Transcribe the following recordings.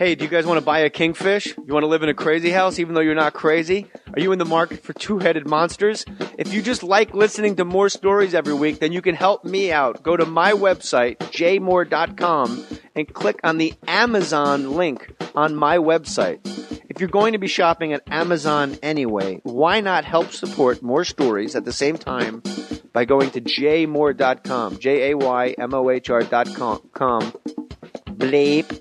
Hey, do you guys want to buy a kingfish? You want to live in a crazy house even though you're not crazy? Are you in the market for two-headed monsters? If you just like listening to more stories every week, then you can help me out. Go to my website, jmohr.com, and click on the Amazon link on my website. If you're going to be shopping at Amazon anyway, why not help support More Stories at the same time by going to jmohr.com, jaymohr.com, bleep,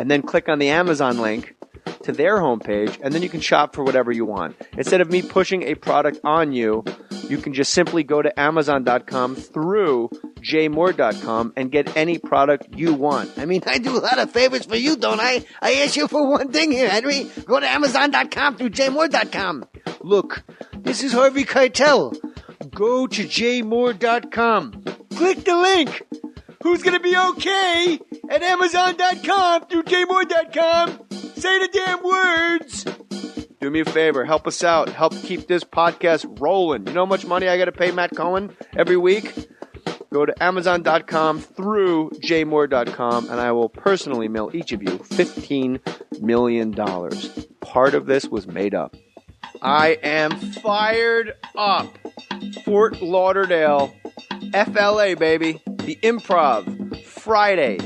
and then click on the Amazon link to their homepage, and then you can shop for whatever you want. Instead of me pushing a product on you, you can just simply go to Amazon.com through jmohr.com and get any product you want. I mean, I do a lot of favors for you, don't I? I ask you for one thing here, Henry. Go to Amazon.com through jmohr.com. Look, this is Harvey Keitel. Go to jmohr.com. Click the link. Who's going to be okay at Amazon.com through jmohr.com? Say the damn words. Do me a favor. Help us out. Help keep this podcast rolling. You know how much money I got to pay Matt Cohen every week? Go to Amazon.com through jmohr.com, and I will personally mail each of you $15 million. Part of this was made up. I am fired up. Fort Lauderdale, FLA, baby. The Improv, Friday,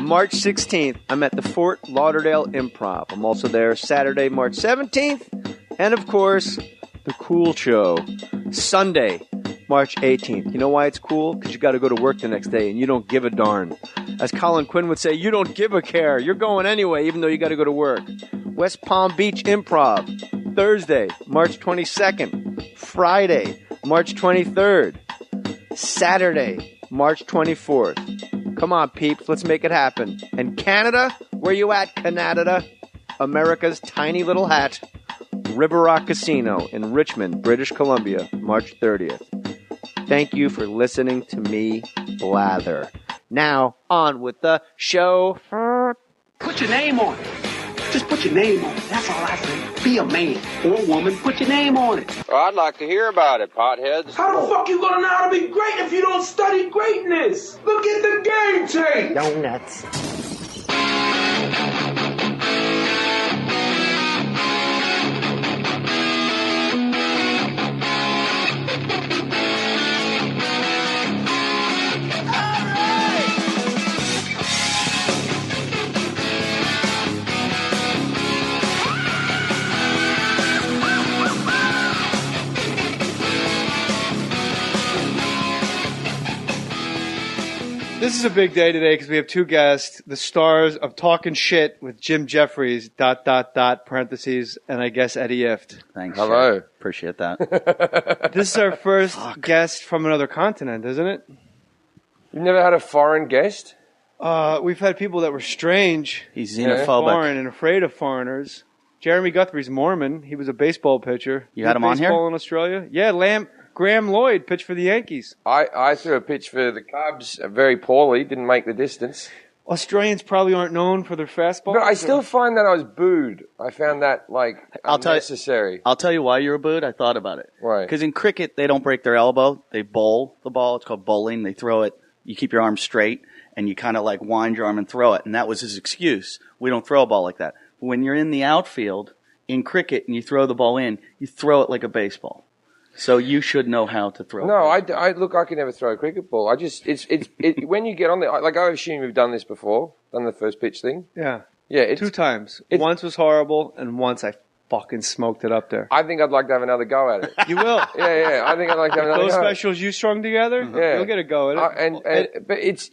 March 16th. I'm at the Fort Lauderdale Improv. I'm also there Saturday, March 17th. And, of course, the Cool Show, Sunday, March 18th. You know why it's cool? Because you got to go to work the next day and you don't give a darn. As Colin Quinn would say, you don't give a care. You're going anyway, even though you got to go to work. West Palm Beach Improv, Thursday, March 22nd. Friday, March 23rd. Saturday, March 24th. Come on, peeps. Let's make it happen. And Canada? Where you at, Canada? America's tiny little hat. River Rock Casino in Richmond, British Columbia, March 30th. Thank you for listening to me blather. Now, on with the show. Put your name on it. Just put your name on it. That's all I say. Be a man or a woman. Put your name on it. Well, I'd like to hear about it, potheads. How the fuck you gonna know how to be great if you don't study greatness? Look at the game tape. Donuts. This is a big day today because we have two guests, the stars of Talking Shit with Jim Jeffries, ... parentheses, and I guess Eddie Ifft. Thanks. Hello. Shit. Appreciate that. This is our first guest from another continent, isn't it? You've never had a foreign guest? We've had people that were strange, He's xenophobic. foreign, and afraid of foreigners. Jeremy Guthrie's Mormon. He was a baseball pitcher. You had him on here? Baseball in Australia. Yeah, Graham Lloyd pitched for the Yankees. I threw a pitch for the Cubs very poorly, didn't make the distance. Australians probably aren't known for their fastball. But I still find that I was booed. I found that, unnecessary. I'll tell you why you were booed. I thought about it. Why? Because in cricket, they don't break their elbow. They bowl the ball. It's called bowling. They throw it. You keep your arm straight, and you kind of like wind your arm and throw it. And that was his excuse. We don't throw a ball like that. When you're in the outfield in cricket and you throw the ball in, you throw it like a baseball. So you should know how to throw. No, I can never throw a cricket ball. When you get on there, I assume you've done this before, done the first pitch thing. Yeah. Yeah. 2 times. Once was horrible, and once I fucking smoked it up there. I think I'd like to have another go at it. You will. Yeah. I think I'd like to have another Those go. specials you strung together, Yeah. you'll get a go at it. But it's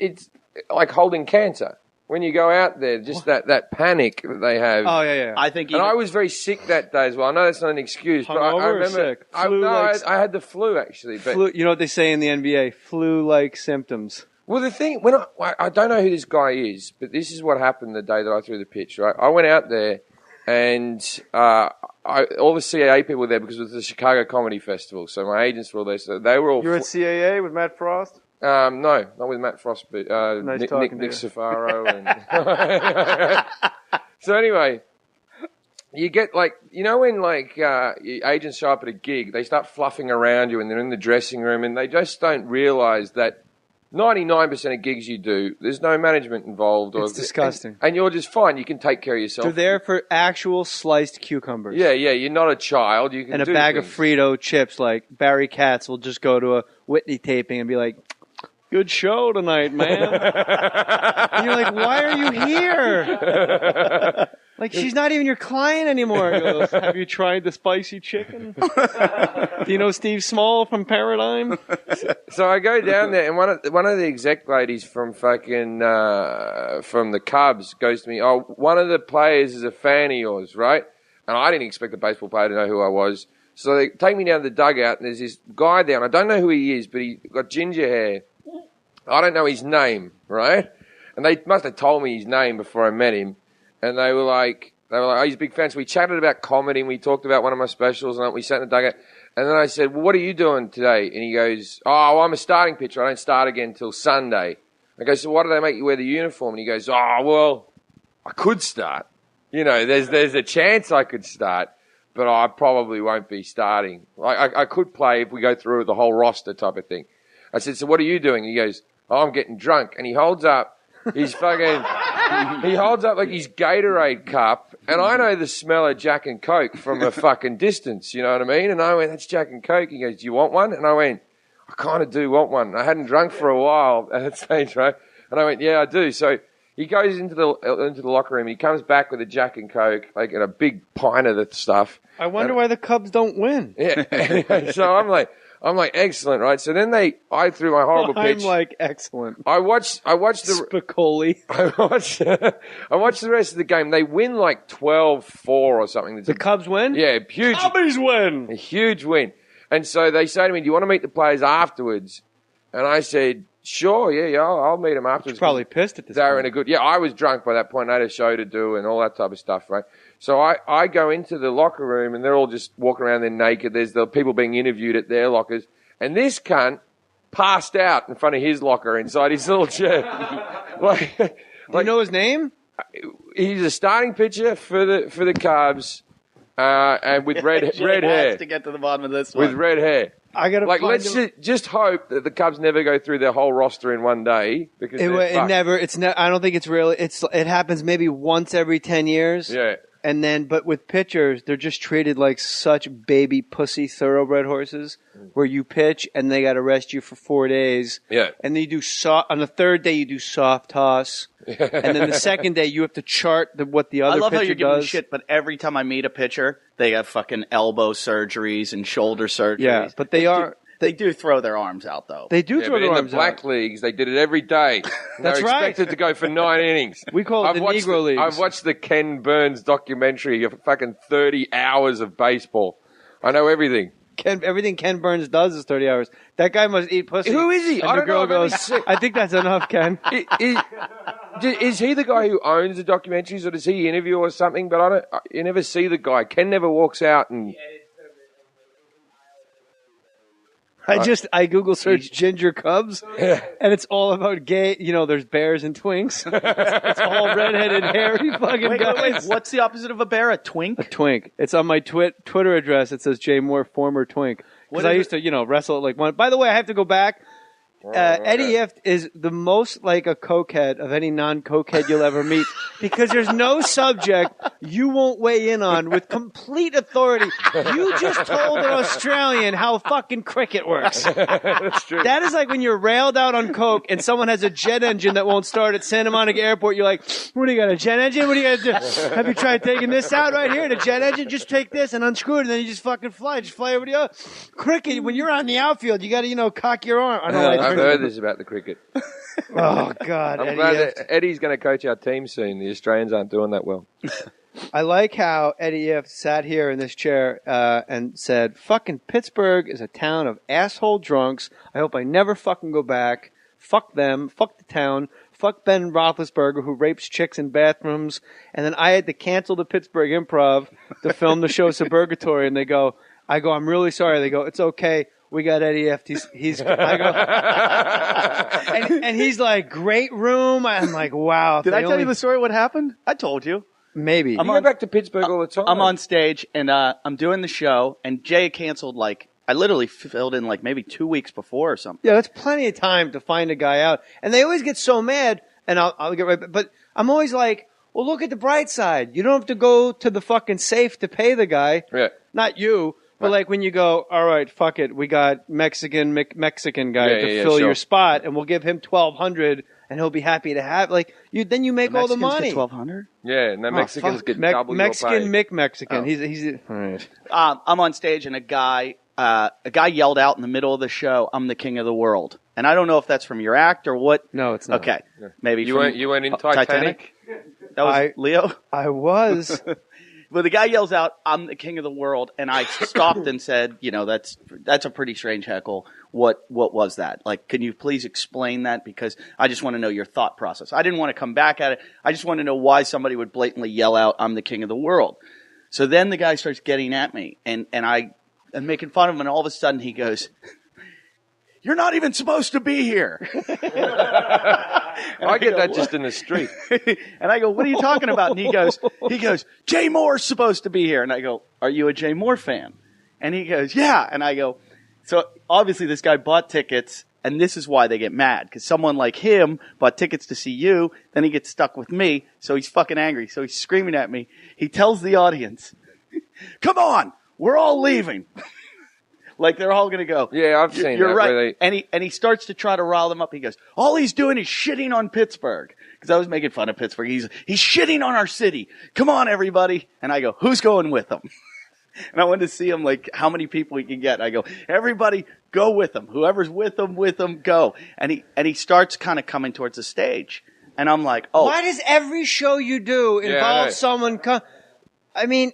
like holding cancer. When you go out there, just that panic that they have. Oh, yeah. I think. And I was very sick that day as well. I know that's not an excuse, but I Hungover or remember. sick? Flu-like I had the flu actually. But Flu, you know what they say in the NBA? Flu-like symptoms. well, the thing when I don't know who this guy is, but this is what happened the day that I threw the pitch. Right, I went out there, and all the CAA people were there because it was the Chicago Comedy Festival. So my agents were all there. So they were all. You're at CAA with Matt Frost? No, not with Matt Frost, but Nice Nick talking to you. Safaro. And so anyway, you get when agents show up at a gig, they start fluffing around you and they're in the dressing room and they just don't realise that 99% of gigs you do, there's no management involved. It's disgusting. And you're just fine. You can take care of yourself. They're there for actual sliced cucumbers. Yeah, you're not a child. You can and a do bag things. of Frito chips. Like Barry Katz will just go to a Whitney taping and be like, "Good show tonight, man." And you're like, "Why are you here?" Like, she's not even your client anymore. He goes, "Have you tried the spicy chicken? Do you know Steve Small from Paradigm?" So I go down there, and one of the exec ladies from fucking from the Cubs goes to me, "Oh, one of the players is a fan of yours, right?" And I didn't expect the baseball player to know who I was. So they take me down to the dugout, and there's this guy down. I don't know who he is, but he got ginger hair. I don't know his name, right? And they must have told me his name before I met him. And they were like, oh, he's a big fan. So we chatted about comedy, and we talked about one of my specials, and we sat in the dugout. And then I said, "Well, what are you doing today?" And he goes, "Oh, I'm a starting pitcher. I don't start again until Sunday." I go, "So why do they make you wear the uniform?" And he goes, "Oh, well, I could start. You know, there's a chance I could start, but I probably won't be starting. I could play if we go through the whole roster type of thing." I said, "So what are you doing?" And he goes, "Oh, I'm getting drunk." And he holds up his fucking, he holds up like his Gatorade cup, and I know the smell of Jack and Coke from a fucking distance, you know what I mean? And I went, "That's Jack and Coke." He goes, "Do you want one?" And I went, "I kind of do want one." I hadn't drunk for a while at that stage, right? And I went, "Yeah, I do." So he goes into the locker room. He comes back with a Jack and Coke, like in a big pint of the stuff. I wonder why the Cubs don't win. Yeah. Anyway, so I'm like, excellent, right? So then I threw my horrible pitch. I'm like, excellent. I watched the Spicoli. I watched the rest of the game. They win like 12-4 or something. The Cubs win? Yeah, huge. Cubbies win. A huge win. And so they say to me, "Do you want to meet the players afterwards?" And I said, "Sure, yeah, I'll meet them afterwards." You're probably pissed at this They were point. in a good. Yeah, I was drunk by that point. I had a show to do and all that type of stuff, right? So I go into the locker room, and they're all just walking around there naked. There's the people being interviewed at their lockers, and this cunt passed out in front of his locker inside his little chair. Do you know his name? He's a starting pitcher for the Cubs, and with red hair. To get to the bottom of this one. With red hair. I gotta like. find Let's him. just hope that the Cubs never go through their whole roster in one day because It they're never. fucked. It's ne- I don't think it's really. It happens maybe once every 10 years. Yeah. And then, but with pitchers, they're just treated like such baby pussy thoroughbred horses, where you pitch and they got to rest you for 4 days. Yeah. And then you do on the third day you do soft toss, and then the second day you have to chart what the other I love pitcher how you're giving me does. shit, but every time I meet a pitcher, they have fucking elbow surgeries and shoulder surgeries. Yeah, but they do throw their arms out, though. They do Yeah, throw but their in arms the black out. leagues, they did it every day. That's They're right. expected to go for 9 innings. We call it the Negro Leagues. I've watched the Ken Burns documentary of fucking 30 hours of baseball. I know everything. Everything Ken Burns does is 30 hours. That guy must eat pussy. Who is he? And I the don't know. girl I've only goes, seen- I think that's enough, Ken. Is he the guy who oons the documentaries, or does he interview or something? But you never see the guy. Ken never walks out and. I Google search ginger cubs, and it's all about gay. You know, there's bears and twinks. It's all redheaded, hairy fucking guys. Wait, what's the opposite of a bear? A twink? A twink. It's on my Twitter address. It says Jay Moore, former twink. Because I used to, wrestle at like one. By the way, I have to go back. Eddie Ifft is the most like a cokehead of any non-cokehead you'll ever meet, because there's no subject you won't weigh in on with complete authority. You just told an Australian how fucking cricket works. That's true. That is like when you're railed out on coke and someone has a jet engine that won't start at Santa Monica Airport. You're like, "What do you got, a jet engine? What do you got to do? Have you tried taking this out right here? The jet engine? Just take this and unscrew it, and then you just fucking fly. Just fly over the other." Cricket, when you're on the outfield, you got to, cock your arm. I know. I've heard this about the cricket. Oh, God. I'm Eddie glad Ifft. that Eddie's going to coach our team soon. The Australians aren't doing that well. I like how Eddie Ifft sat here in this chair and said, "Fucking Pittsburgh is a town of asshole drunks. I hope I never fucking go back. Fuck them. Fuck the town. Fuck Ben Roethlisberger, who rapes chicks in bathrooms." And then I had to cancel the Pittsburgh Improv to film the show Suburgatory, and I go, "I'm really sorry." They go, "It's okay. We got Eddie Ifft. I go, and he's like, "Great room." I'm like, "Wow." Did I tell you the story what happened? I told you. Maybe. You go back to Pittsburgh all the time. I'm on stage, and I'm doing the show, and Jay canceled, like, I literally filled in like maybe 2 weeks before or something. Yeah, that's plenty of time to find a guy out. And they always get so mad, and I'll get right back. But I'm always like, well, look at the bright side. You don't have to go to the fucking safe to pay the guy. Yeah. Not you. But like when you go, all right, fuck it, we got Mexican guy to fill your spot, and we'll give him $1,200, and he'll be happy to have. Like then you make all the money. $1,200. Yeah, and the Mexicans get double Mexican your pay. Mexican. Oh. He's all right. I'm on stage, and a guy yelled out in the middle of the show, "I'm the king of the world." And I don't know if that's from your act or what. No, it's not. Okay, maybe You weren't in Titanic? That was Leo. I was. Well, the guy yells out, "I'm the king of the world," and I stopped and said, that's a pretty strange heckle. What was that? Like, can you please explain that? Because I just want to know your thought process. I didn't want to come back at it. I just want to know why somebody would blatantly yell out, "I'm the king of the world." So then the guy starts getting at me, and I am making fun of him, and all of a sudden he goes, "You're not even supposed to be here." I get that just in the street. And I go, "What are you talking about?" And he goes, "Jay Moore's supposed to be here." And I go, "Are you a Jay Mohr fan?" And he goes, "Yeah." And I go, so obviously this guy bought tickets, and this is why they get mad. Because someone like him bought tickets to see you, then he gets stuck with me, so he's fucking angry. So he's screaming at me. He tells the audience, "Come on, we're all leaving." Like they're all going to go. Yeah, I've seen You're that. right. And he starts to try to rile them up. He goes, "All he's doing is shitting on Pittsburgh." Because I was making fun of Pittsburgh. He's shitting on our city. "Come on, everybody." And I go, "Who's going with him?" And I wanted to see him, like, how many people he can get. I go, "Everybody, go with him. Whoever's with him, go." And he starts kind of coming towards the stage. And I'm like, oh. Why does every show you do involve someone come? I mean,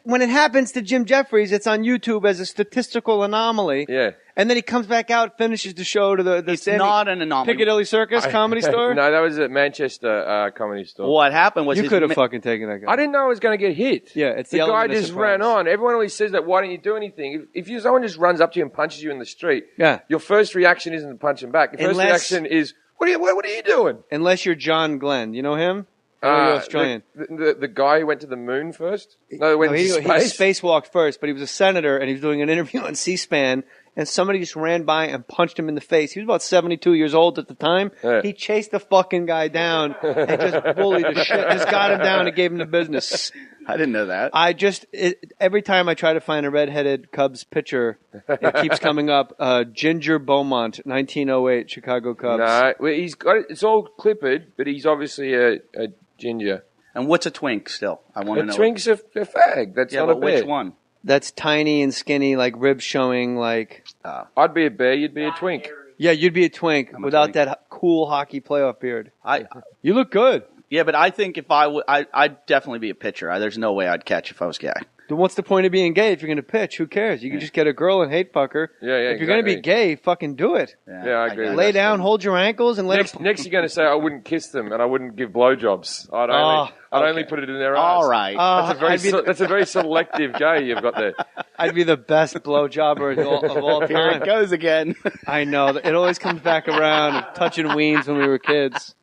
when it happens to Jim Jeffries, it's on YouTube as a statistical anomaly. Yeah. And then he comes back out, finishes the show to the It's not an anomaly. Piccadilly Circus comedy store. No, that was at Manchester Comedy Store. What happened was You could have fucking taken that guy. I didn't know I was going to get hit. Yeah, it's the guy element of just surprise. ran on. Everyone always says that. Why don't you do anything? If someone just runs up to you and punches you in the street, your first reaction isn't to punch him back. Your first reaction is, "What are you doing?" Unless you're John Glenn, you know him? You're Australian. The guy who went to the moon first? No, went to he space. spacewalked first, but he was a senator and he was doing an interview on C-SPAN, and somebody just ran by and punched him in the face. He was about 72 years old at the time. Yeah. He chased the fucking guy down and just bullied the shit. Just got him down and gave him the business. I didn't know that. Every time I try to find a redheaded Cubs pitcher, it keeps coming up. Ginger Beaumont, 1908, Chicago Cubs. No, well, he's got it's all clippered, but he's obviously a ginger. And what's a twink still? I want to know. A twink's a fag. That's not a bear. Which one? That's tiny and skinny, like ribs showing, like... I'd be a bear, you'd be a twink. Yeah, you'd be a twink without twink. that cool hockey playoff beard. You look good. Yeah, but I think if I'd definitely be a pitcher. There's no way I'd catch if I was gay. Then what's the point of being gay if you're going to pitch? Who cares? You can just get a girl and hate fuck her. Yeah, If you're going to be gay, fucking do it. Yeah, I agree. Lay down, hold your ankles, and let Next you're going to say I wouldn't kiss them and I wouldn't give blowjobs. I'd only put it in their eyes. All right. That's a very selective gay you've got there. I'd be the best blowjobber of all Here time. it goes again. I know. It always comes back around. Touching weens when we were kids.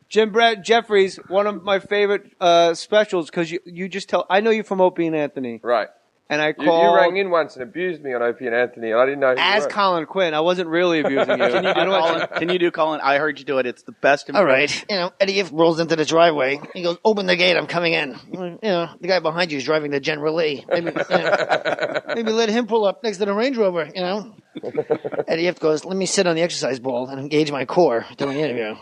Jeffries, one of my favorite specials, because you just tell. I know you from Opie and Anthony. Right. And I You called rang in once and abused me on Opie and Anthony, and I didn't know who you as were. Colin Quinn. I wasn't really abusing you. Can you do Colin? I heard you do it. It's the best. All right. Eddie Ifft rolls into the driveway. He goes, "Open the gate. I'm coming in." The guy behind you is driving the General Lee. Maybe let him pull up next to the Range Rover, Eddie Ifft goes, "Let me sit on the exercise ball and engage my core during the interview."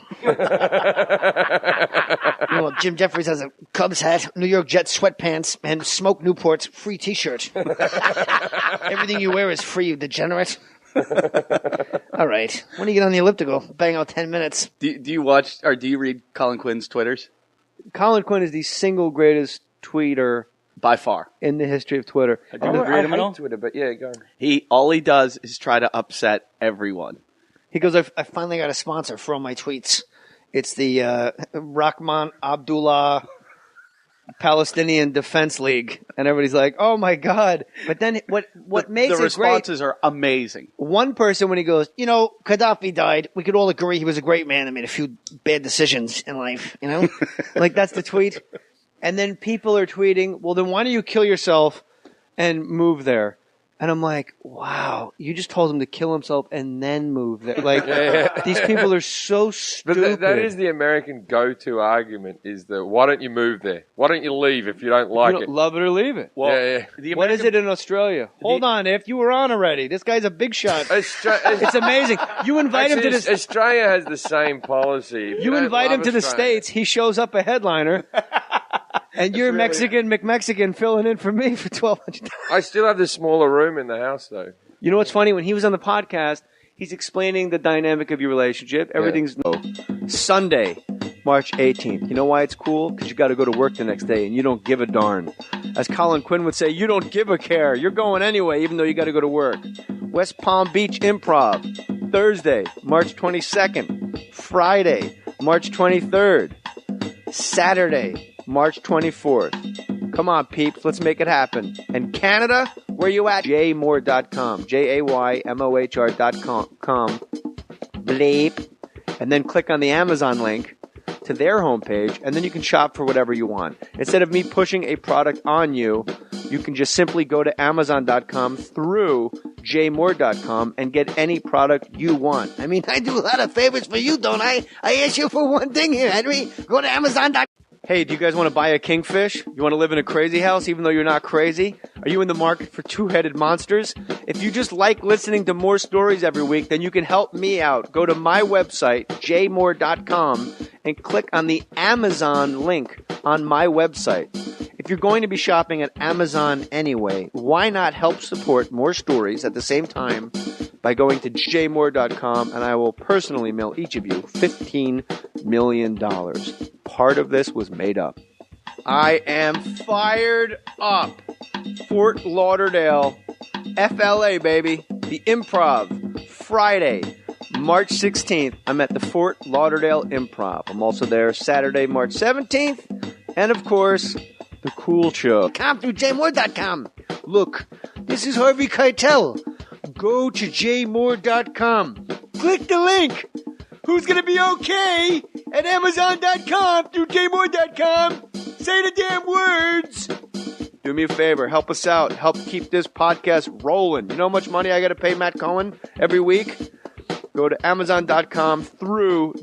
Jim Jeffries has a Cubs hat, New York Jets sweatpants, and Smoke Newport's free T-shirt. Everything you wear is free, you degenerate. All right. When do you get on the elliptical? Bang out 10 minutes. Do you watch or do you read Colin Quinn's Twitters? Colin Quinn is the single greatest tweeter By far. in the history of Twitter. Do you read him at all? hate Twitter, but yeah, go on. All he does is try to upset everyone. He goes, I finally got a sponsor for all my tweets. It's the Rahman Abdullah Palestinian Defense League. and everybody's like, "Oh my god!" But then what makes the it great? responses are amazing. One person, when he goes, Gaddafi died. We could all agree he was a great man and made a few bad decisions in life, like that's the tweet, and then people are tweeting, "Well, then why don't you kill yourself and move there?" And I'm like, wow, you just told him to kill himself and then move there. Like, these people are so stupid. But that is the American go-to argument, is that why don't you move there? Why don't you leave if you don't like it? Love it or leave it. Well, What is it in Australia? Hold on, if you were on already. This guy's a big shot. It's amazing. You invite him to this. Australia has the same policy. If You don't invite him love to the Australia- States, he shows up a headliner, and you're Mexican filling in for me for $1,200. I still have the smaller room in the house, though. You know what's funny? When he was on the podcast, he's explaining the dynamic of your relationship. Everything's Sunday, March 18th. You know why it's cool? Because you got to go to work the next day, and you don't give a darn. As Colin Quinn would say, you don't give a care. You're going anyway, even though you got to go to work. West Palm Beach Improv, Thursday, March 22nd. Friday, March 23rd. Saturday, March 24th. Come on, peeps. Let's make it happen. And Canada, where you at? jaymohr.com. JAYMOHR.com. Bleep. And then click on the Amazon link to their homepage, and then you can shop for whatever you want. Instead of me pushing a product on you, you can just simply go to Amazon.com through jaymohr.com and get any product you want. I mean, I do a lot of favors for you, don't I? I ask you for one thing here, Henry. Go to Amazon.com. Hey, do you guys want to buy a kingfish? You want to live in a crazy house even though you're not crazy? Are you in the market for two-headed monsters? If you just like listening to more stories every week, then you can help me out. Go to my website, jaymohr.com, and click on the Amazon link on my website. If you're going to be shopping at Amazon anyway, why not help support more stories at the same time by going to jaymohr.com, and I will personally mail each of you $15 million. Part of this was made up. I am fired up. Fort Lauderdale, FLA, baby. The Improv, Friday, March 16th. I'm at the Fort Lauderdale Improv. I'm also there Saturday, March 17th. And, of course, the Cool Show. Come through jaymohr.com. Look, this is Harvey Keitel. Go to jaymohr.com. Click the link. Who's going to be okay at Amazon.com through jaymohr.com? Say the damn words. Do me a favor. Help us out. Help keep this podcast rolling. You know how much money I got to pay Matt Cohen every week? Go to Amazon.com through